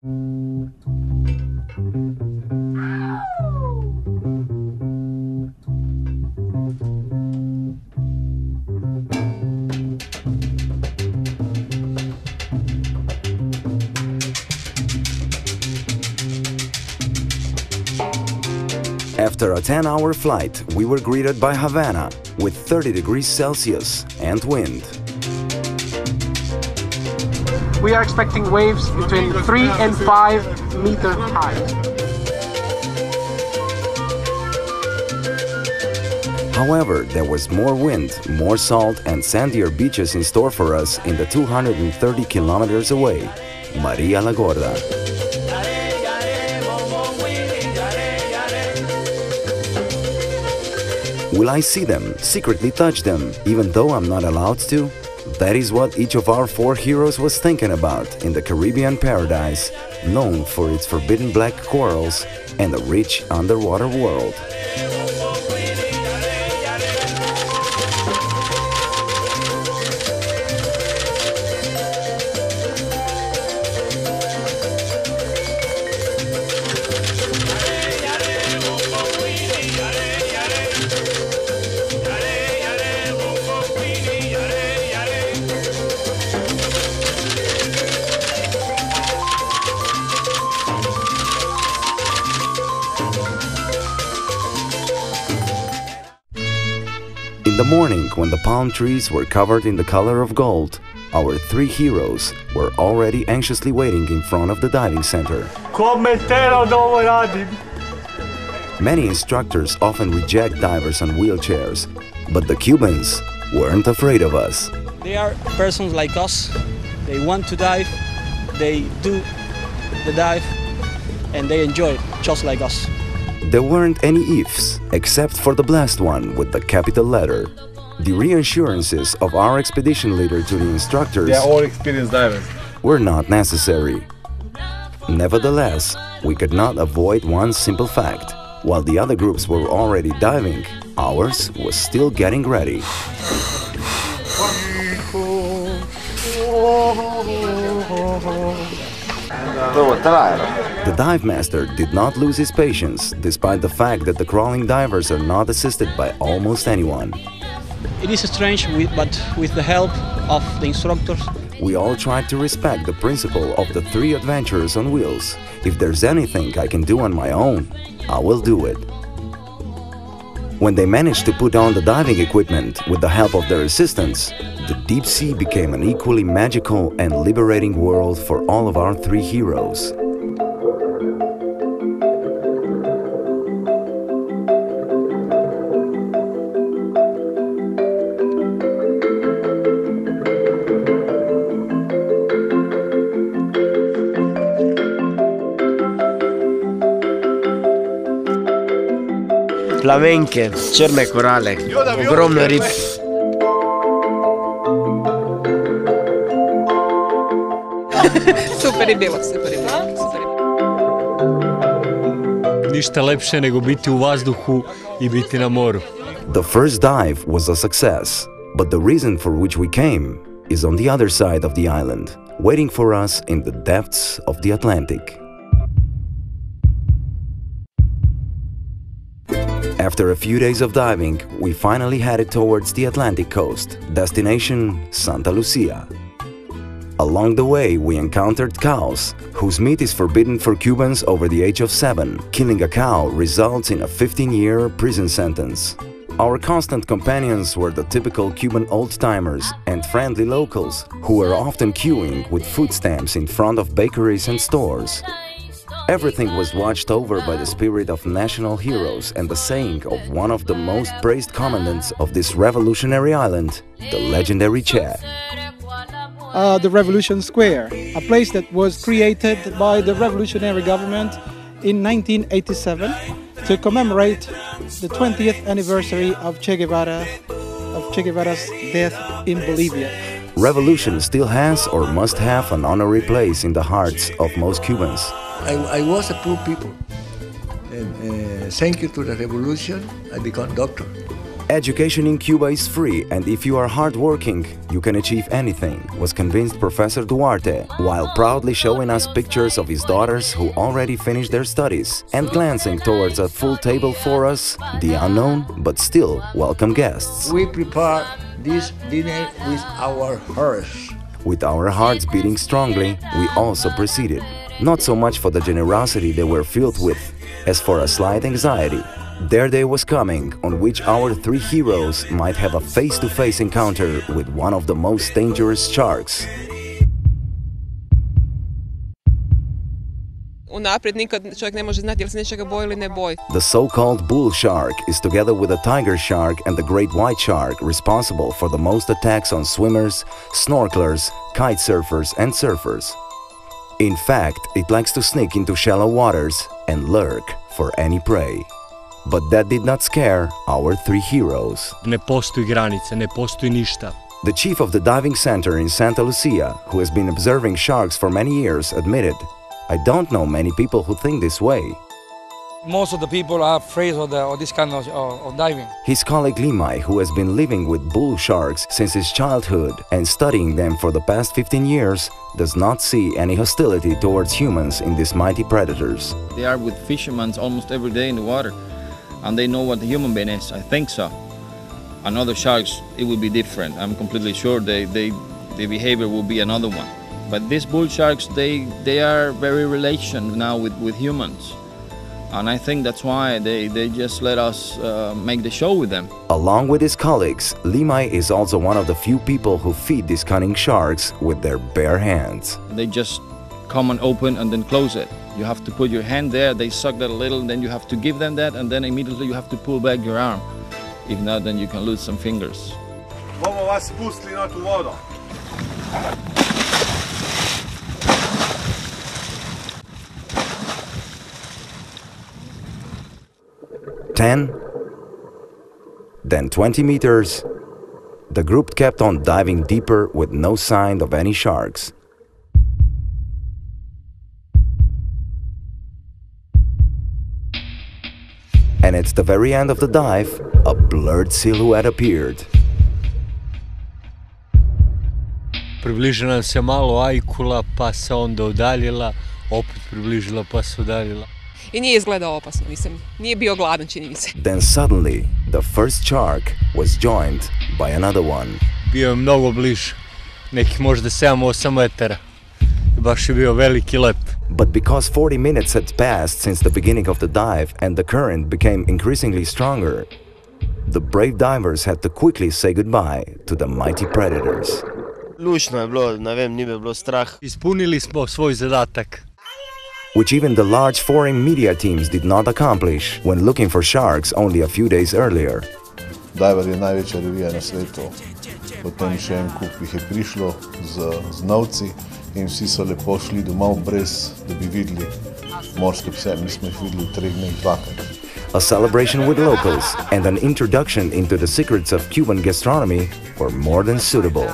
After a 10-hour flight, we were greeted by Havana with 30 degrees Celsius and wind. We are expecting waves between 3 and 5 meters high. However, there was more wind, more salt and sandier beaches in store for us in the 230 kilometers away, Maria la Gorda. Will I see them, secretly touch them, even though I'm not allowed to? That is what each of our 4 heroes was thinking about in the Caribbean paradise, known for its forbidden black corals and a rich underwater world. In the morning, when the palm trees were covered in the color of gold, our 3 heroes were already anxiously waiting in front of the diving center. Many instructors often reject divers on wheelchairs, but the Cubans weren't afraid of us. They are persons like us. They want to dive, they do the dive, and they enjoy it, just like us. There weren't any ifs, except for the blessed one with the capital letter. The reassurances of our expedition leader to the instructors, they are all experienced divers, were not necessary. Nevertheless, we could not avoid one simple fact. While the other groups were already diving, ours was still getting ready. The dive master did not lose his patience, despite the fact that the crawling divers are not assisted by almost anyone. It is strange, but with the help of the instructors, we all tried to respect the principle of the 3 adventurers on wheels. If there's anything I can do on my own, I will do it. When they managed to put on the diving equipment with the help of their assistants, the deep sea became an equally magical and liberating world for all of our 3 heroes. Plavenke, črne korale, ogromno rib. Super je bilo, super je bilo. Ništa lepše nego biti u vazduhu I biti na moru. The first dive was a success, but the reason for which we came is on the other side of the island, waiting for us in the depths of the Atlantic. After a few days of diving, we finally headed towards the Atlantic coast, destination Santa Lucia. Along the way, we encountered cows, whose meat is forbidden for Cubans over the age of 7. Killing a cow results in a 15-year prison sentence. Our constant companions were the typical Cuban old-timers and friendly locals, who were often queuing with food stamps in front of bakeries and stores. Everything was watched over by the spirit of national heroes and the saying of one of the most praised commandants of this revolutionary island, the legendary Che. The Revolution Square, a place that was created by the revolutionary government in 1987 to commemorate the 20th anniversary of Che Guevara's death in Bolivia. Revolution still has or must have an honorary place in the hearts of most Cubans. I was a poor people, and thank you to the revolution, I became doctor. Education in Cuba is free, and if you are hardworking, you can achieve anything, was convinced Professor Duarte, while proudly showing us pictures of his daughters who already finished their studies, and glancing towards a full table for us, the unknown but still welcome guests. We prepare this dinner with our hearts. With our hearts beating strongly, we also proceeded. Not so much for the generosity they were filled with, as for a slight anxiety. Their day was coming, on which our three heroes might have a face-to-face encounter with one of the most dangerous sharks. Unaprijed nikad čovjek ne može znati jel se nečega boji ili ne boji. The so-called bull shark is together with the tiger shark and the great white shark responsible for the most attacks on swimmers, snorkelers, kite surfers and surfers. In fact, it likes to sneak into shallow waters and lurk for any prey. But that did not scare our three heroes. Ne postoji granice, ne postoji ništa. The chief of the diving center in Santa Lucia, who has been observing sharks for many years, admitted, "I don't know many people who think this way." Most of the people are afraid of this kind of diving. His colleague Limai, who has been living with bull sharks since his childhood and studying them for the past 15 years, does not see any hostility towards humans in these mighty predators. They are with fishermen almost every day in the water, and they know what the human being is. I think so. And other sharks, it will be different. I'm completely sure the behavior will be another one. But these bull sharks, they are very relational now with humans. And I think that's why they just let us make the show with them. Along with his colleagues, Limai is also one of the few people who feed these cunning sharks with their bare hands. They just come and open and then close it. You have to put your hand there, they suck that a little, and then you have to give them that, and then immediately you have to pull back your arm. If not, then you can lose some fingers. Bomo vas spustili na tu vodo. 10, then 20 meters. The group kept on diving deeper with no sign of any sharks. And at the very end of the dive, a blurred silhouette appeared. Približila nam se malo ajkula, pa se onda udaljila, opet približila pa se udaljila. I nije izgledao opasno, nije bio gladan, čini mi se. Then suddenly, the first shark was joined by another one. Bio je mnogo bliže, nekih možda 7-8 metara. Baš je bio veliki lep. But because 40 minutes had passed since the beginning of the dive and the current became increasingly stronger, the brave divers had to quickly say goodbye to the mighty predators. Lušno je bilo, ne vem, ni me bilo strah. Ispunili smo svoj zadatak. Which even the large foreign media teams did not accomplish when looking for sharks only a few days earlier. Diver je največja revija na svetu, potem še en kup jih je prišlo z novci in vsi so lepo šli domov brez, da bi videli morske pse. Mi smo jih videli v 3 dneh dvakrat. A celebration with locals and an introduction into the secrets of Cuban gastronomy were more than suitable.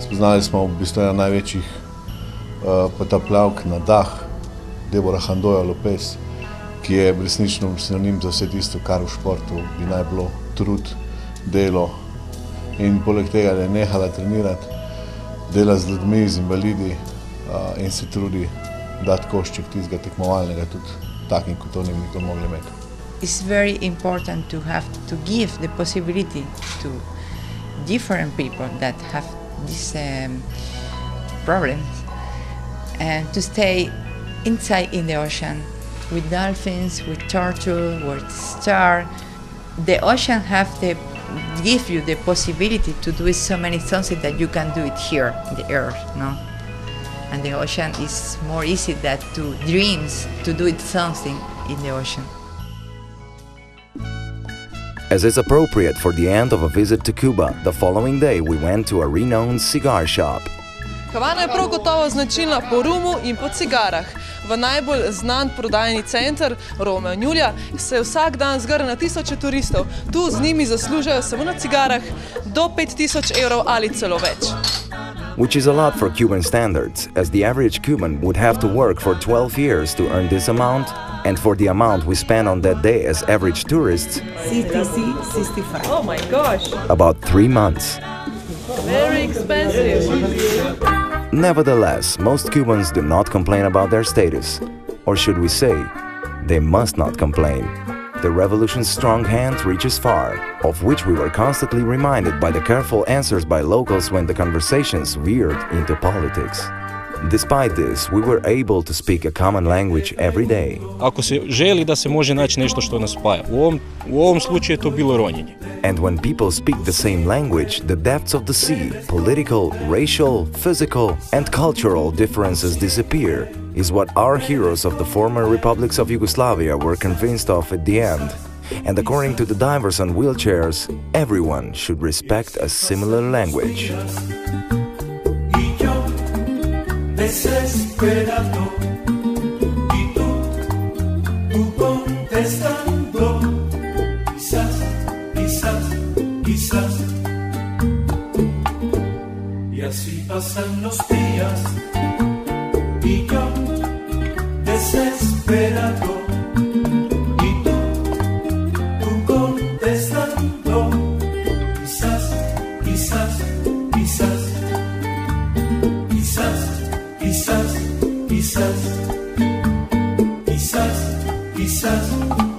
Spoznali smo v bistvu ena največjih potapljavk na dah, Deborah Handoja Lopez, ki je resnično sinonim za vse tisto, kar v športu bi naj bilo trud, delo. In poleg tega, da je nehala trenirati, dela z ljudmi, z invalidi in se trudi dati košček tistega tekmovalnega, tudi takim, kot to ne bi nikoli mogli imeti. It's very important to have to give the possibility to different people that have these problems and to stay inside in the ocean with dolphins, with turtle, with star. The ocean have to give you the possibility to do so many things that you can do it here in the earth, no? And the ocean is more easy than to dreams to do it something in the ocean. As is appropriate for the end of a visit to Cuba, the following day we went to a renowned cigar shop. Havana je prav gotovo značilna po rumu in po cigarah. v najbolj znan prodajni center Romeo in Julija, se vsak dan zgrne na tisoče turistov. Tu z njimi zaslužajo samo na cigarah do 5000 evrov ali celo več. Which is a lot for Cuban standards, as the average Cuban would have to work for 12 years to earn this amount, and for the amount we spend on that day as average tourists, 65. Oh my gosh! about 3 months. Very expensive. Nevertheless, most Cubans do not complain about their status. Or should we say, they must not complain. The revolution's strong hand reaches far, of which we were constantly reminded by the careful answers by locals when the conversations veered into politics. Despite this, we were able to speak a common language every day. Ako se želi da se može naći nešto što nas spaja. U ovom slučaju je to bilo ronjenje. And when people speak the same language, the depths of the sea, political, racial, physical, and cultural differences disappear, is what our heroes of the former republics of Yugoslavia were convinced of at the end. And according to the divers on wheelchairs, everyone should respect a similar language. Desesperado, y tú contestando, quizás, y así pasan los días, y yo desesperado, y tú contestando, quizás. Quizás.